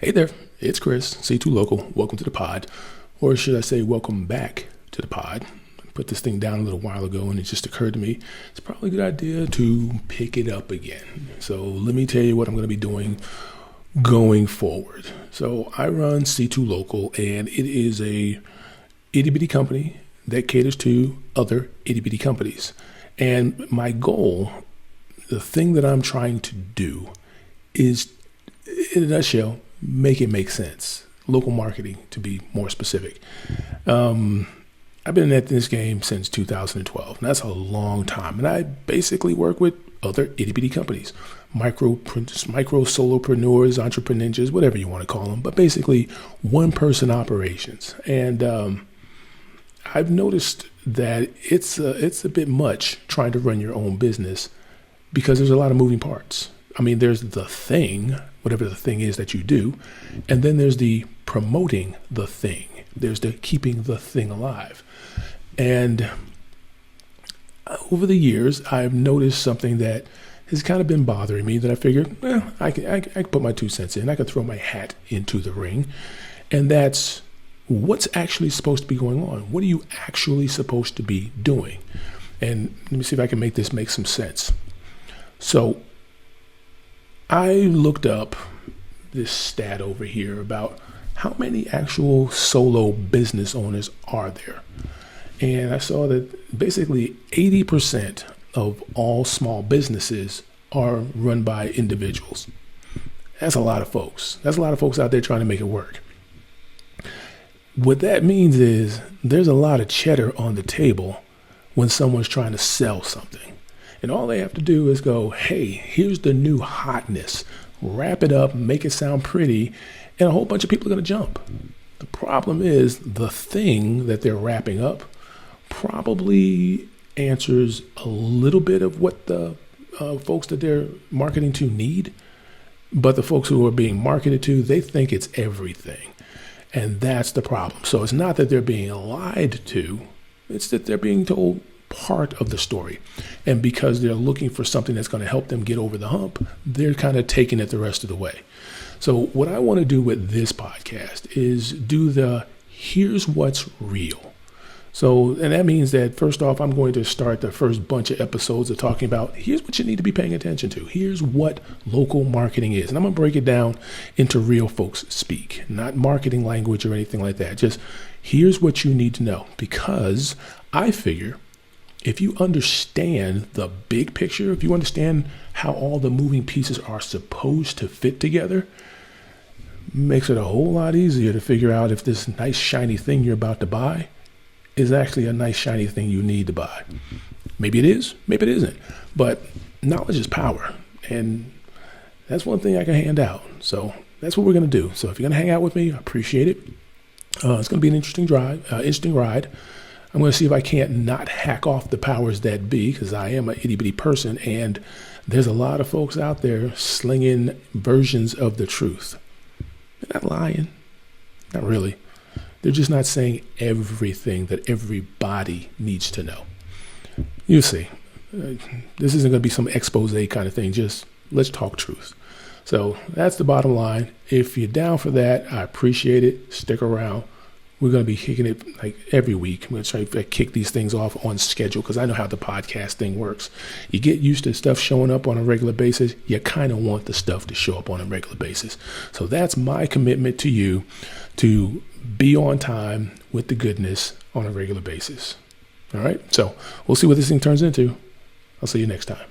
Hey there, it's Chris, C2 Local. Welcome to the pod. Or should I say, welcome back to the pod. I put this thing down a little while ago and it just occurred to me, it's probably a good idea to pick it up again. So let me tell you what I'm going to be doing going forward. So I run C2 Local, and it is a itty bitty company that caters to other itty bitty companies. And my goal, the thing that I'm trying to do is, in a nutshell, make it make sense. Local marketing, to be more specific. I've been at this game since 2012. And that's a long time. And I basically work with other itty bitty companies, micro solopreneurs, entrepreneurs, whatever you want to call them, but basically one person operations. And I've noticed that it's a bit much trying to run your own business because there's a lot of moving parts. I mean, there's the thing, whatever the thing is that you do, and then there's the promoting the thing. There's the keeping the thing alive. And over the years, I've noticed something that has kind of been bothering me that I figured, I can put my 2 cents in. I can throw my hat into the ring. And that's what's actually supposed to be going on. What are you actually supposed to be doing? And let me see if I can make this make some sense. So I looked up this stat over here about how many actual solo business owners are there. And I saw that basically 80% of all small businesses are run by individuals. That's a lot of folks. That's a lot of folks out there trying to make it work. What that means is there's a lot of cheddar on the table when someone's trying to sell something. And all they have to do is go, hey, here's the new hotness. Wrap it up, make it sound pretty, and a whole bunch of people are going to jump. The problem is the thing that they're wrapping up probably answers a little bit of what the folks that they're marketing to need. But the folks who are being marketed to, they think it's everything. And that's the problem. So it's not that they're being lied to. It's that they're being told part of the story. And because they're looking for something that's going to help them get over the hump, they're kind of taking it the rest of the way. So what I want to do with this podcast is do the here's what's real. So, and that means that first off, I'm going to start the first bunch of episodes of talking about here's what you need to be paying attention to. Here's what local marketing is. And I'm going to break it down into real folks speak, not marketing language or anything like that. Just here's what you need to know, because I figure if you understand the big picture, if you understand how all the moving pieces are supposed to fit together, makes it a whole lot easier to figure out if this nice shiny thing you're about to buy is actually a nice shiny thing you need to buy. Maybe it is, maybe it isn't. But knowledge is power. And that's one thing I can hand out. So that's what we're going to do. So if you're going to hang out with me, I appreciate it. It's going to be an interesting ride. I'm going to see if I can't not hack off the powers that be, because I am an itty bitty person, and there's a lot of folks out there slinging versions of the truth. They're not lying. Not really. They're just not saying everything that everybody needs to know. You see, this isn't going to be some expose kind of thing. Just let's talk truth. So that's the bottom line. If you're down for that, I appreciate it. Stick around. We're going to be kicking it like every week. I'm going to try to kick these things off on schedule because I know how the podcast thing works. You get used to stuff showing up on a regular basis. You kind of want the stuff to show up on a regular basis. So that's my commitment to you, to be on time with the goodness on a regular basis. All right. So we'll see what this thing turns into. I'll see you next time.